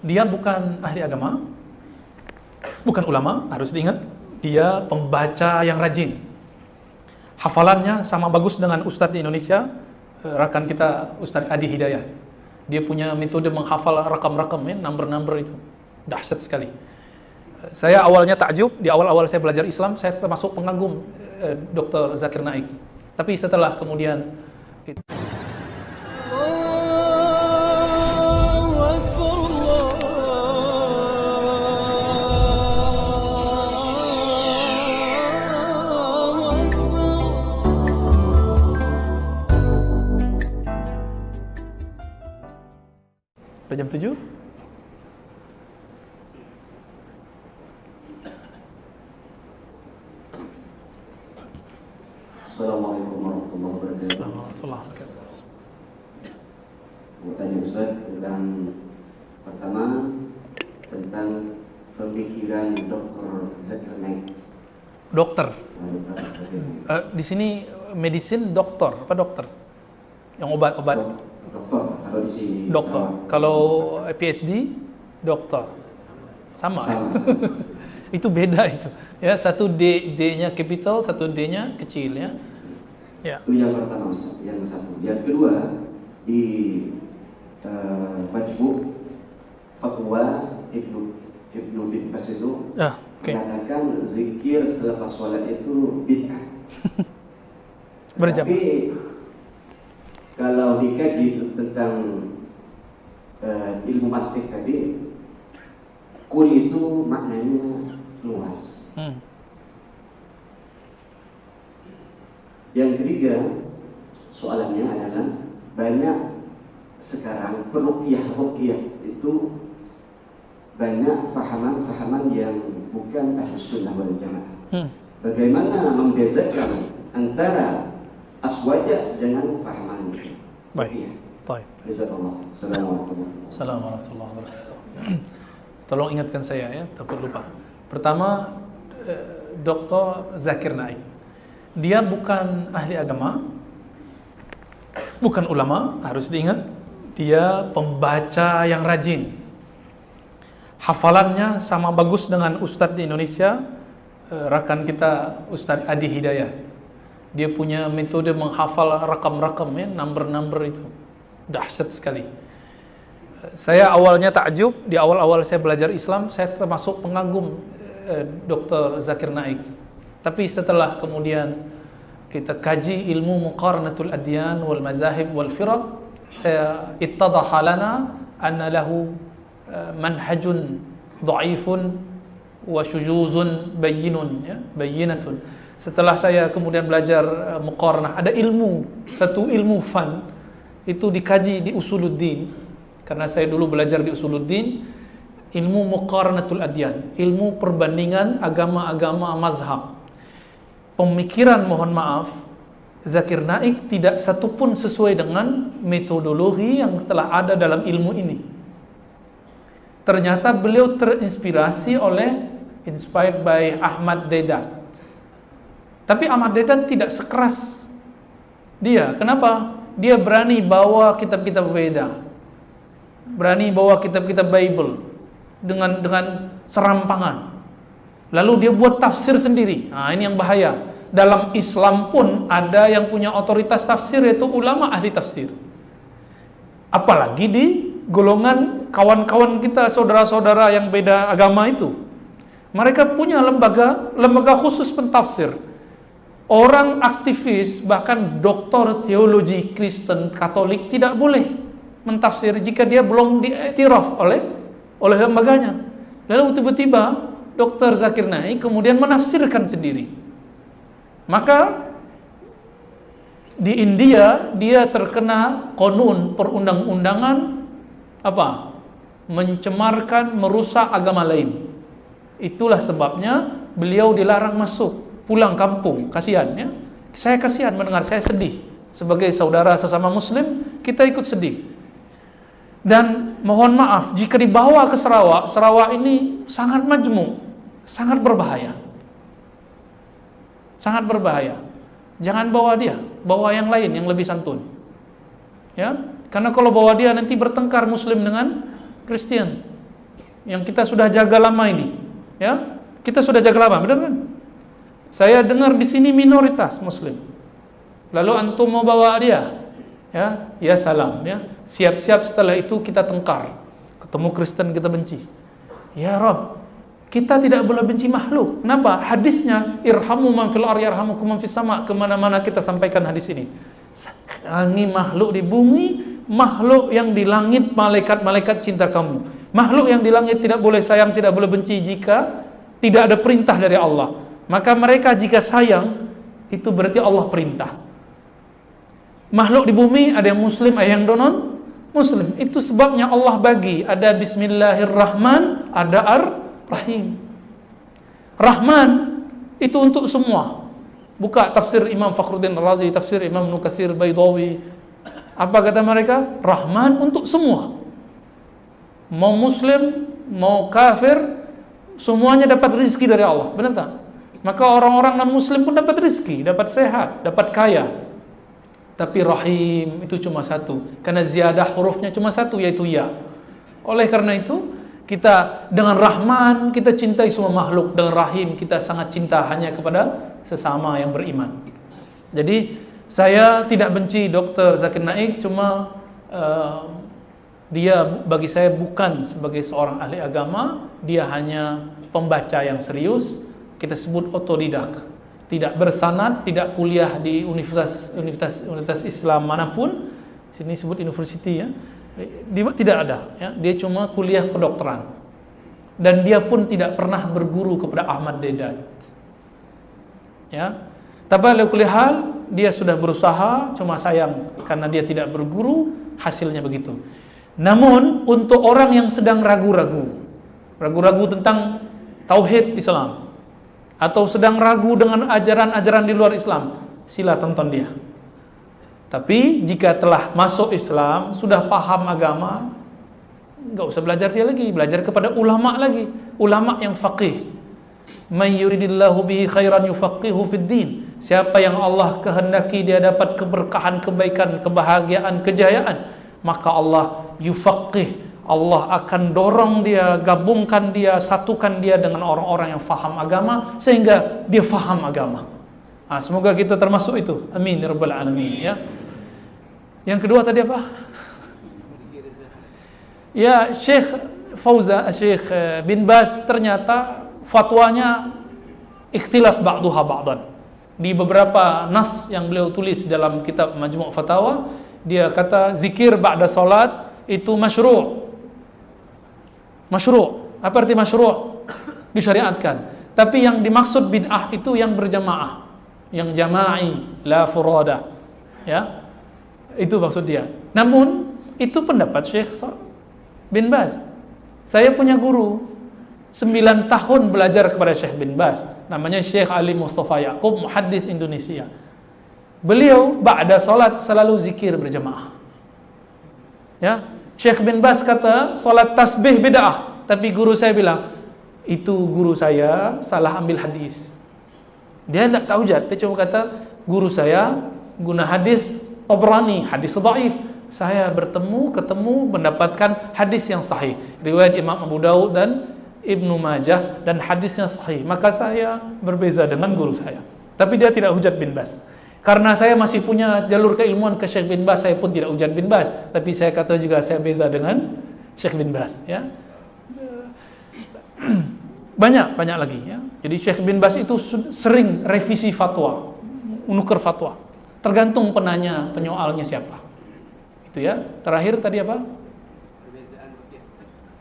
Dia bukan ahli agama, bukan ulama, harus diingat. Dia pembaca yang rajin. Hafalannya sama bagus dengan Ustadz di Indonesia, rekan kita Ustadz Adi Hidayat. Dia punya metode menghafal rakam-rakam ya, number-number itu. Dahsyat sekali. Saya awalnya takjub, di awal-awal saya belajar Islam, saya termasuk pengagum Dr. Zakir Naik. Tapi setelah kemudian udah jam 7? Assalamualaikum warahmatullahi wabarakatuh. Assalamualaikum warahmatullahi wabarakatuh. Mau tanya Ustaz tentang pertama tentang pemikiran Dr. Zakir Naik. Dokter. Dr. Zakir Naik. Di sini medicine dokter, apa dokter? Yang obat-obat. Dokter kalau di sini. Dokter. Kalau PhD dokter. Sama. Itu beda itu. Ya, satu D-nya capital, satu D-nya kecil ya. Ya. Itu yang pertama Ustaz, yang satu. Yang kedua di Majmu' Fatwa Ibnu bin Baz itu mengatakan zikir selepas sholat itu bid'ah. Berjamaah. Tapi kalau dikaji tentang ilmu mantik tadi, kul itu maknanya luas. Yang ketiga, soalannya adalah banyak sekarang ruqyah itu banyak fahaman-fahaman yang bukan Ahlus Sunnah wal Jamaah. Bagaimana membezakan antara aswaja dengan fahaman itu? Baik. Baik. Jazakallah. Assalamualaikum. Assalamualaikum warahmatullahi wabarakatuh. Tolong ingatkan saya ya, takut lupa. Pertama, Dr. Zakir Naik. Dia bukan ahli agama, bukan ulama, harus diingat. Dia pembaca yang rajin. Hafalannya sama bagus dengan Ustadz di Indonesia, rekan kita Ustadz Adi Hidayat. Dia punya metode menghafal rakam-rakam ya, number-number itu. Dahsyat sekali. Saya awalnya takjub, di awal-awal saya belajar Islam, saya termasuk pengagum Dr. Zakir Naik. Tapi setelah kemudian kita kaji ilmu muqaranatul adyan wal mazahib wal firaq, saya ittadaha lana anna lahu manhajun dha'ifun wa syujuzun bayyinatun. Setelah saya kemudian belajar muqaranah, ada ilmu, satu ilmu fan itu dikaji di Usuluddin. Karena saya dulu belajar di Usuluddin, ilmu muqaranatul adyan, ilmu perbandingan agama-agama mazhab. Pemikiran, mohon maaf, Zakir Naik tidak satupun sesuai dengan metodologi yang telah ada dalam ilmu ini. Ternyata beliau terinspirasi inspired by Ahmad Deedat. Tapi Ahmad Deedat tidak sekeras dia. Kenapa? Dia berani bawa kitab-kitab Veda, berani bawa kitab-kitab Bible dengan serampangan. Lalu dia buat tafsir sendiri. Nah, ini yang bahaya. Dalam Islam pun ada yang punya otoritas tafsir, yaitu ulama ahli tafsir. Apalagi di golongan kawan-kawan kita, saudara-saudara yang beda agama itu. Mereka punya lembaga khusus pentafsir. Orang aktivis, bahkan doktor teologi Kristen Katolik tidak boleh mentafsir jika dia belum diiktiraf oleh lembaganya. Lalu tiba-tiba Dr. Zakir Naik kemudian menafsirkan sendiri. Maka di India dia terkena konun perundang-undangan mencemarkan, merusak agama lain. Itulah sebabnya beliau dilarang masuk, pulang kampung. Kasihan ya. Saya kasihan mendengar, saya sedih. Sebagai saudara sesama muslim, kita ikut sedih. Dan mohon maaf jika dibawa ke Sarawak, Sarawak ini sangat majmuk, sangat berbahaya. Sangat berbahaya. Jangan bawa dia, bawa yang lain yang lebih santun. Ya, karena kalau bawa dia nanti bertengkar Muslim dengan Kristen. yang kita sudah jaga lama ini, ya. Kita sudah jaga lama, benar kan? Saya dengar di sini minoritas Muslim. Lalu antum mau bawa dia, ya salam, ya. Siap-siap setelah itu kita tengkar. Ketemu Kristen kita benci. Ya Rabb, kita tidak boleh benci makhluk. Kenapa? Hadisnya irhamu man fil ardi yarhamukum man fis sama. Kemana-mana kita sampaikan hadis ini. Sayangi makhluk di bumi, makhluk yang di langit, malaikat-malaikat cinta kamu. Makhluk yang di langit tidak boleh sayang, tidak boleh benci jika tidak ada perintah dari Allah. Maka mereka jika sayang, itu berarti Allah perintah. Makhluk di bumi ada yang muslim, ada yang non muslim. Itu sebabnya Allah bagi ada bismillahirrahman, ada ar-rahim. Rahman itu untuk semua. Buka tafsir Imam Fakhruddin Razi, tafsir Imam Nukasir Baydawi. Apa kata mereka? Rahman untuk semua. Mau muslim, mau kafir, semuanya dapat rezeki dari Allah. Benar tak? Maka orang-orang non muslim pun dapat rezeki, dapat sehat, dapat kaya. Tapi rahim itu cuma satu, karena ziyadah hurufnya cuma satu, yaitu ya. Oleh karena itu, kita dengan Rahman kita cintai semua makhluk, dengan Rahim kita sangat cinta hanya kepada sesama yang beriman. Jadi saya tidak benci Dr. Zakir Naik, cuma dia bagi saya bukan sebagai seorang ahli agama, dia hanya pembaca yang serius, kita sebut otodidak. Tidak bersanad, tidak kuliah di universitas Islam manapun, sini sebut university, ya. Dia tidak ada, ya. Dia cuma kuliah kedokteran. Dan dia pun tidak pernah berguru kepada Ahmad Deedat. Ya. Tapi oleh kulli hal dia sudah berusaha, cuma sayang karena dia tidak berguru, hasilnya begitu. Namun untuk orang yang sedang ragu-ragu tentang tauhid Islam, atau sedang ragu dengan ajaran-ajaran di luar Islam, sila tonton dia. Tapi jika telah masuk Islam, sudah paham agama, enggak usah belajar dia lagi, belajar kepada ulama lagi, ulama yang faqih. May yuridillahu bihi khairan yufaqihu fid din. Siapa yang Allah kehendaki dia dapat keberkahan, kebaikan, kebahagiaan, kejayaan, maka Allah yufaqih. Allah akan dorong dia, gabungkan dia, satukan dia dengan orang-orang yang faham agama sehingga dia faham agama. Semoga kita termasuk itu. Amin ya rabbal alamin, ya. Yang kedua tadi apa? Ya, Syekh bin Baz ternyata fatwanya ikhtilaf ba'duha ba'dan. Di beberapa nas yang beliau tulis dalam kitab Majmu' Fatawa, dia kata zikir ba'da salat itu masyru'. Apa arti masyru'? Disyariatkan. Tapi yang dimaksud bid'ah itu yang berjamaah, yang jama'i, la furada. Ya. Itu maksud dia. Namun itu pendapat Syekh bin Baz. Saya punya guru 9 tahun belajar kepada Syekh bin Baz, namanya Syekh Ali Mustafa Yaqub, muhaddis Indonesia. Beliau ba'da salat selalu zikir berjamaah. Ya. Syekh bin Baz kata salat tasbih bid'ah, tapi guru saya bilang itu guru saya salah ambil hadis. Dia tidak tahu hujat, dia cuma kata guru saya guna hadis Tabrani, hadis dhaif. Saya ketemu mendapatkan hadis yang sahih, riwayat Imam Abu Dawud dan Ibnu Majah, dan hadisnya sahih. Maka saya berbeza dengan guru saya. Tapi dia tidak hujat bin Baz. Karena saya masih punya jalur keilmuan ke Syekh bin Baz, saya pun tidak hujat bin Baz. Tapi saya kata juga saya beza dengan Syekh bin Baz, ya. Banyak lagi, ya. Jadi Syekh bin Baz itu sering revisi fatwa, menukar fatwa. Tergantung penyoalnya siapa. Itu ya. Terakhir tadi apa? Perbezaan ruqyah.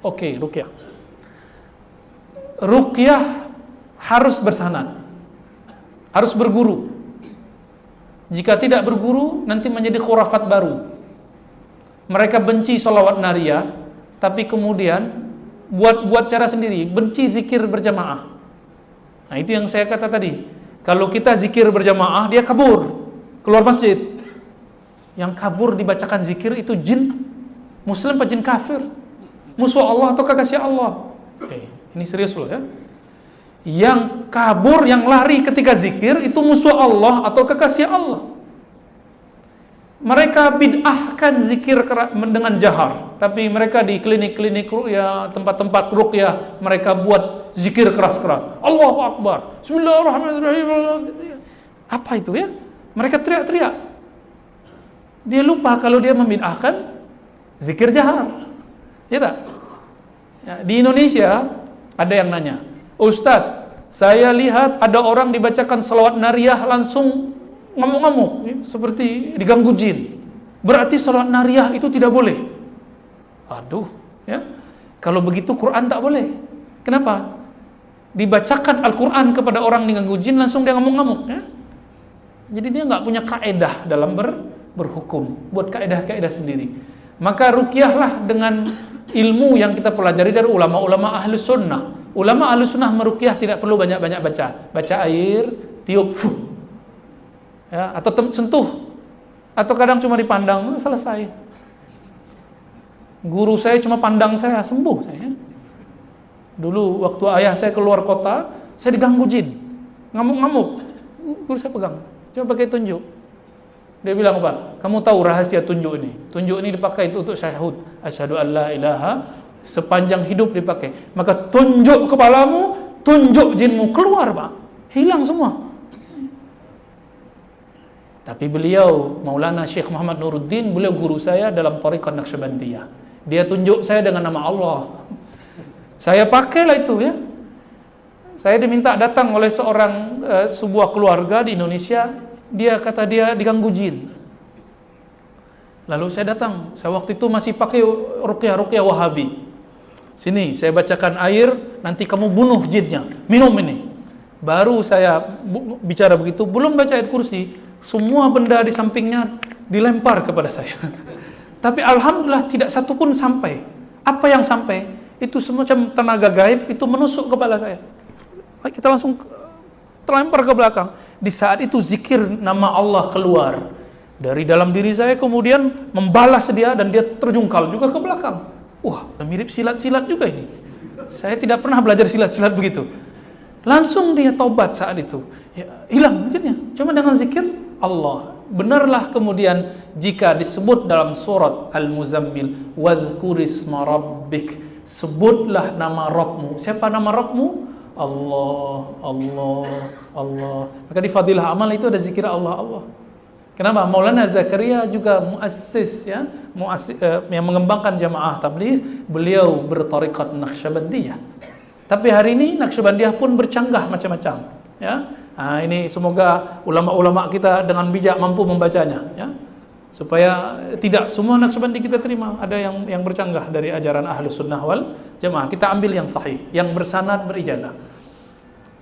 Oke, ruqyah. Ruqyah harus bersanad. Harus berguru. Jika tidak berguru, nanti menjadi khurafat baru. Mereka benci sholawat nariyah, tapi kemudian buat cara sendiri, benci zikir berjamaah. Nah, itu yang saya kata tadi. Kalau kita zikir berjamaah, dia kabur, keluar masjid. Yang kabur dibacakan zikir itu jin muslim apa jin kafir? Musuh Allah atau kekasih Allah? Ini serius loh, ya. Yang kabur, yang lari ketika zikir itu musuh Allah atau kekasih Allah. Mereka bid'ahkan zikir dengan jahar, tapi mereka di klinik-klinik ruqyah, tempat-tempat ruqyah, mereka buat zikir keras-keras. Allahu Akbar, Bismillahirrahmanirrahim. Apa itu ya? Mereka teriak-teriak. Dia lupa kalau dia membid'ahkan zikir jahar. Ya tak? Ya, di Indonesia ada yang nanya, Ustadz, saya lihat ada orang dibacakan selawat nariyah langsung ngamuk-ngamuk, ya, seperti diganggu jin. Berarti salawat nariyah itu tidak boleh. Aduh, ya. Kalau begitu Quran tak boleh. Kenapa? Dibacakan Al-Quran kepada orang diganggu jin langsung dia ngamuk-ngamuk, ya. Jadi dia nggak punya kaedah dalam berhukum, buat kaedah-kaedah sendiri. Maka ruqyahlah dengan ilmu yang kita pelajari dari ulama-ulama ahli sunnah. Ulama ahli sunnah meruqyah tidak perlu banyak-banyak baca air, tiup, ya, atau sentuh, atau kadang cuma dipandang, selesai. Guru saya cuma pandang saya, sembuh saya. Dulu waktu ayah saya keluar kota, saya diganggu jin, ngamuk-ngamuk. Guru saya pegang, coba pakai tunjuk. Dia bilang apa? Kamu tahu rahasia tunjuk ini? Tunjuk ini dipakai itu untuk syahud, asyhadu an la ilaha, sepanjang hidup dipakai. Maka tunjuk kepalamu, tunjuk jinmu, keluar Pak, hilang semua. Tapi beliau, Maulana Syekh Muhammad Nuruddin, beliau guru saya dalam Thariqah Naqsyabandiyah. Dia tunjuk saya dengan nama Allah. Saya pakailah itu, ya. Saya diminta datang oleh sebuah keluarga di Indonesia. Dia kata dia diganggu jin. Lalu saya datang. Saya waktu itu masih pakai ruqyah Wahabi. Sini, saya bacakan air, nanti kamu bunuh jinnya. Minum ini. Baru saya bicara begitu, belum baca ayat kursi, semua benda di sampingnya dilempar kepada saya. Tapi alhamdulillah tidak satu pun sampai. Apa yang sampai? Itu semacam tenaga gaib itu menusuk kepala saya. Kita langsung terlempar ke belakang. Di saat itu zikir nama Allah keluar dari dalam diri saya, kemudian membalas dia dan dia terjungkal juga ke belakang. Wah, mirip silat-silat juga ini. Saya tidak pernah belajar silat-silat begitu. Langsung dia taubat saat itu. Ya, hilang jinnya. Cuma dengan zikir Allah. Benarlah kemudian jika disebut dalam surat Al-Muzammil, wadhkurisma rabbik, sebutlah nama Rabbmu. Siapa nama Rabbmu? Allah, Allah, Allah. Maka di fadilah amal itu ada zikir Allah, Allah. Kenapa? Maulana Zakaria juga muassis, ya, yang mengembangkan jamaah tabligh. Beliau berthariqat Naqsyabandiyah. Tapi hari ini Naqsyabandiyah pun bercanggah macam-macam, ya. Nah, ini semoga ulama-ulama kita dengan bijak mampu membacanya, ya. Supaya tidak semua Naqsyabandi kita terima, ada yang bercanggah dari ajaran Ahlus Sunnah wal Jamaah. Kita ambil yang sahih, yang bersanad, berijazah.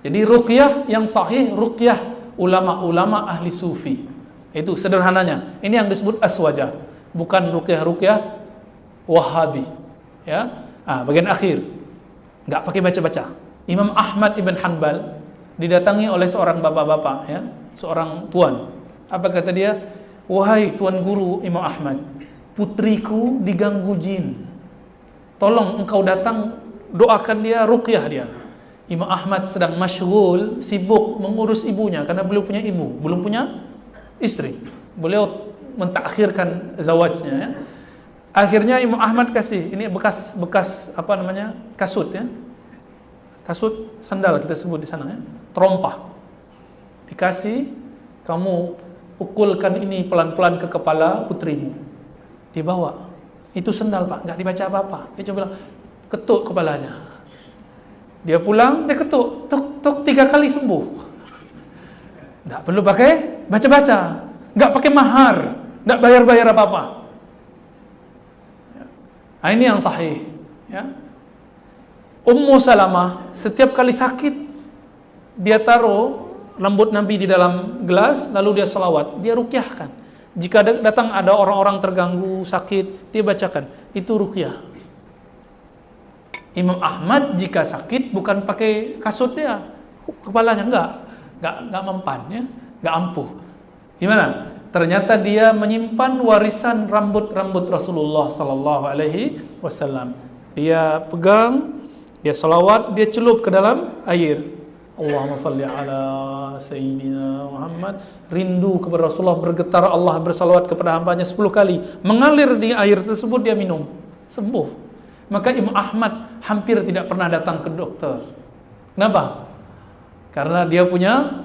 Jadi ruqyah yang sahih, ruqyah ulama-ulama ahli sufi. Itu sederhananya. Ini yang disebut aswajah, bukan ruqyah Wahabi, ya. Bagian akhir enggak pakai baca-baca. Imam Ahmad ibn Hanbal didatangi oleh seorang bapak-bapak, ya, seorang tuan. Apa kata dia? Wahai tuan guru Imam Ahmad, putriku diganggu jin. Tolong engkau datang, doakan dia, ruqyah dia. Imam Ahmad sedang masyghul, sibuk mengurus ibunya karena beliau punya ibu, belum punya istri. Beliau mentakhirkan zawajnya, ya. Akhirnya Imam Ahmad kasih, ini bekas apa namanya? Kasut, ya. Kasut sandal kita sebut di sana, ya. Terompah. Dikasih, kamu pukulkan ini pelan-pelan ke kepala putrimu. Dibawa. Itu sendal Pak, nggak dibaca apa-apa. Dia coba bilang, ketuk kepalanya. Dia pulang, dia ketuk, tuk 3 kali sembuh. Nggak perlu pakai baca-baca, nggak pakai mahar, nggak bayar-bayar apa-apa. Nah, ini yang sahih, ya. Ummu Salamah setiap kali sakit dia taruh rambut Nabi di dalam gelas, lalu dia selawat, dia ruqyahkan. Jika datang ada orang-orang terganggu, sakit, dia bacakan. Itu ruqyah. Imam Ahmad jika sakit bukan pakai kasut dia, kepalanya enggak mempan, ya, enggak ampuh. Gimana? Ternyata dia menyimpan warisan rambut-rambut Rasulullah sallallahu alaihi wasallam. Dia pegang, dia selawat, dia celup ke dalam air. Allahumma salli ala Sayyidina Muhammad. Rindu kepada Rasulullah, bergetar Allah bersalawat kepada hambanya 10 kali. Mengalir di air tersebut, dia minum, sembuh. Maka Imam Ahmad hampir tidak pernah datang ke dokter. Kenapa? Karena dia punya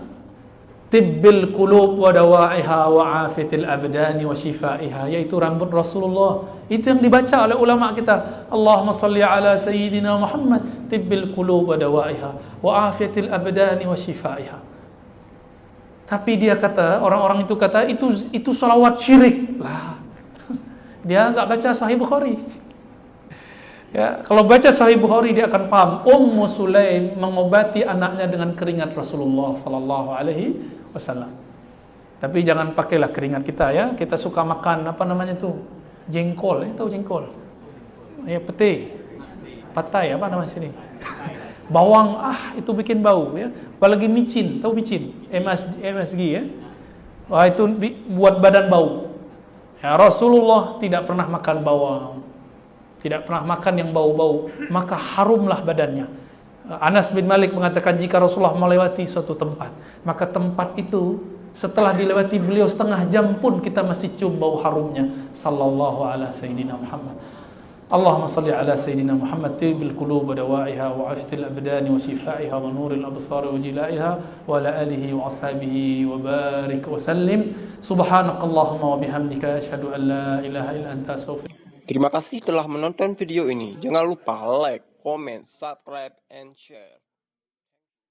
tibbil qulub wa dawaiha wa afitil abdani wa shifaiha, yaitu rambut Rasulullah. Itu yang dibaca oleh ulama kita. Allahumma salli ala Sayyidina Muhammad, tibbil qulub wa dawaiha wa afitil abdani wa shifaiha. Tapi dia kata, orang-orang itu kata itu salawat syirik lah. Dia enggak baca Sahih Bukhari. Ya, kalau baca Sahih Bukhari dia akan paham. Ummu Sulaim mengobati anaknya dengan keringat Rasulullah sallallahu alaihi wasallam. Tapi jangan pakailah keringat kita ya. Kita suka makan apa namanya tuh? Jengkol, tahu jengkol? Ya, pete. Patai apa namanya sini? Bawang, itu bikin bau ya. Apalagi micin, tahu micin? MSG ya. Wah, itu buat badan bau. Ya, Rasulullah tidak pernah makan bawang. Tidak pernah makan yang bau-bau, maka harumlah badannya. Anas bin Malik mengatakan jika Rasulullah melewati suatu tempat, maka tempat itu setelah dilewati beliau setengah jam pun kita masih cium bau harumnya. Sallallahu ala Sayyidina Muhammad. Allahumma salli ala Sayyidina Muhammad, tibbil qulub wa dawaiha wa afitil abdani wa shifaiha wa nuril absar wa jilaiha wa ala alihi wa ashabihi wa barik wa sallim. Subhanakallahumma wa bihamdika asyhadu an la ilaha illa anta astaghfiruka. Terima kasih telah menonton video ini. Jangan lupa like, comment, subscribe, and share.